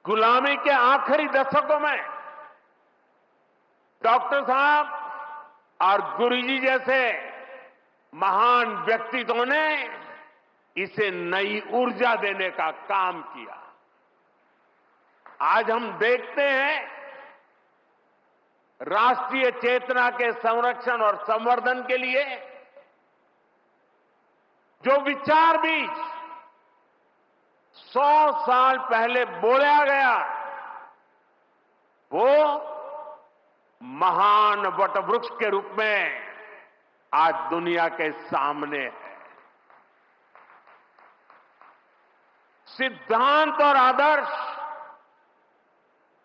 गुलामी के आखिरी दशकों में डॉक्टर साहब और गुरुजी जैसे महान व्यक्तित्वों ने इसे नई ऊर्जा देने का काम किया। आज हम देखते हैं राष्ट्रीय चेतना के संरक्षण और संवर्धन के लिए जो विचार बीज 100 साल पहले बोया गया, वो महान वटवृक्ष के रूप में आज दुनिया के सामने है। सिद्धांत और आदर्श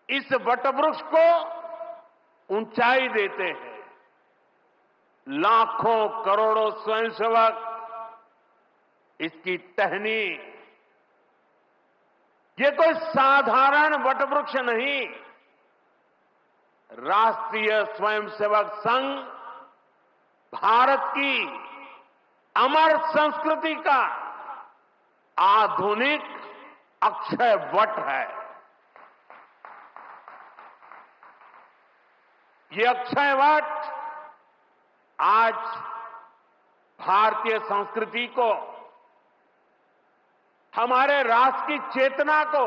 इस वटवृक्ष को ऊंचाई देते हैं। लाखों करोड़ों स्वयंसेवक इसकी टहनी, ये कोई साधारण वटवृक्ष नहीं, राष्ट्रीय स्वयंसेवक संघ भारत की अमर संस्कृति का आधुनिक अक्षय वट है। ये अक्षय वट आज भारतीय संस्कृति को, हमारे राष्ट्र की चेतना को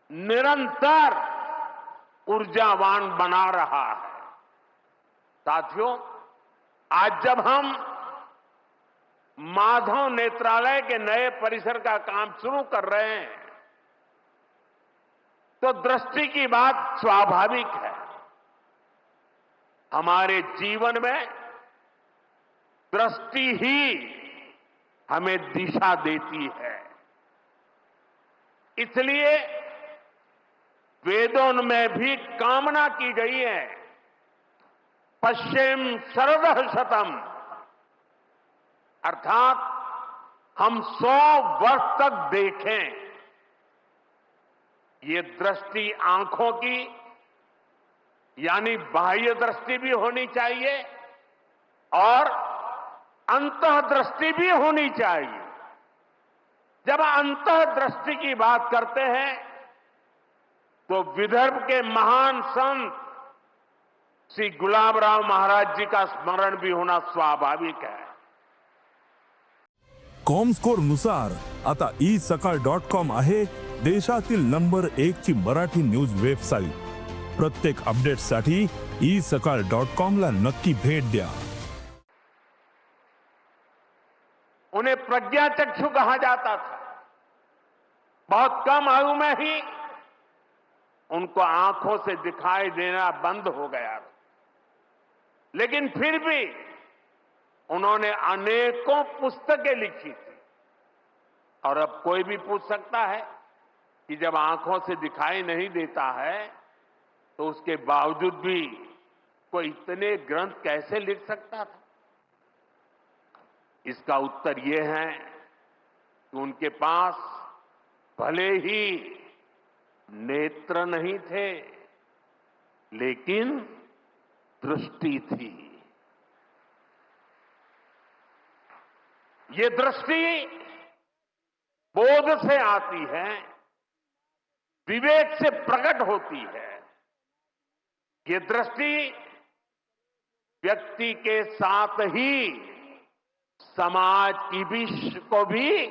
निरंतर ऊर्जावान बना रहा है। साथियों, आज जब हम माधव नेत्रालय के नए परिसर का काम शुरू कर रहे हैं, तो दृष्टि की बात स्वाभाविक है। हमारे जीवन में दृष्टि ही हमें दिशा देती है। इसलिए वेदों में भी कामना की गई है, पश्चिम शरदः शतम, अर्थात हम 100 वर्ष तक देखें। ये दृष्टि आंखों की यानी बाह्य दृष्टि भी होनी चाहिए और अंतःदृष्टि भी होनी चाहिए। जब अंतःदृष्टि की बात करते हैं तो विदर्भ के महान संत श्री गुलाबराव महाराज जी का स्मरण भी होना स्वाभाविक है। कॉमस्कोर नुसार आता isakal.com आहे देशातील नंबर 1 ची मराठी न्यूज वेबसाईट। प्रत्येक अपडेटसाठी isakal.com ला नक्की भेट द्या। उन्हें प्रज्ञाचक्षु कहा जाता था। बहुत कम आयु में ही उनको आंखों से दिखाई देना बंद हो गया था, लेकिन फिर भी उन्होंने अनेकों पुस्तकें लिखी थी। और अब कोई भी पूछ सकता है कि जब आंखों से दिखाई नहीं देता है तो उसके बावजूद भी कोई इतने ग्रंथ कैसे लिख सकता था? इसका उत्तर यह है कि उनके पास भले ही नेत्र नहीं थे, लेकिन दृष्टि थी। ये दृष्टि बोध से आती है, विवेक से प्रकट होती है। ये दृष्टि व्यक्ति के साथ ही समाज की को भी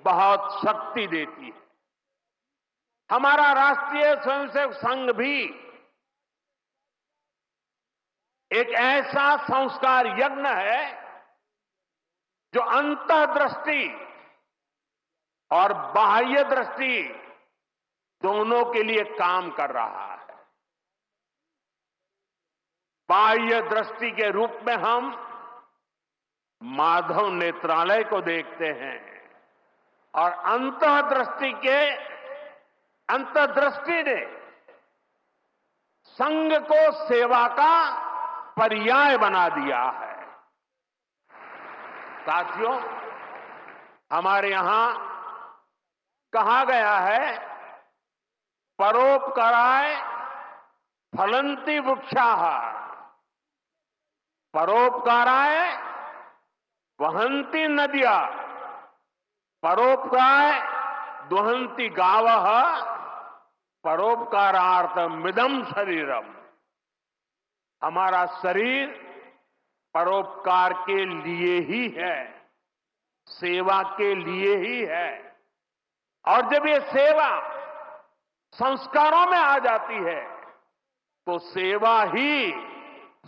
बहुत शक्ति देती है। हमारा राष्ट्रीय स्वयंसेवक संघ भी एक ऐसा संस्कार यज्ञ है जो अंतःदृष्टि और बाह्य दृष्टि दोनों के लिए काम कर रहा है। बाह्य दृष्टि के रूप में हम माधव नेत्रालय को देखते हैं और अंतर्दृष्टि ने संघ को सेवा का पर्याय बना दिया है। साथियों, हमारे यहां कहा गया है, परोपकाराय फलन्ति वृक्षाः, परोपकाराय वहन्ति नद्यः, परोपकाराय दुहन्ति गावः, परोपकारार्थमिदं शरीरम। हमारा शरीर परोपकार के लिए ही है, सेवा के लिए ही है। और जब ये सेवा संस्कारों में आ जाती है तो सेवा ही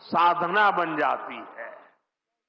साधना बन जाती है।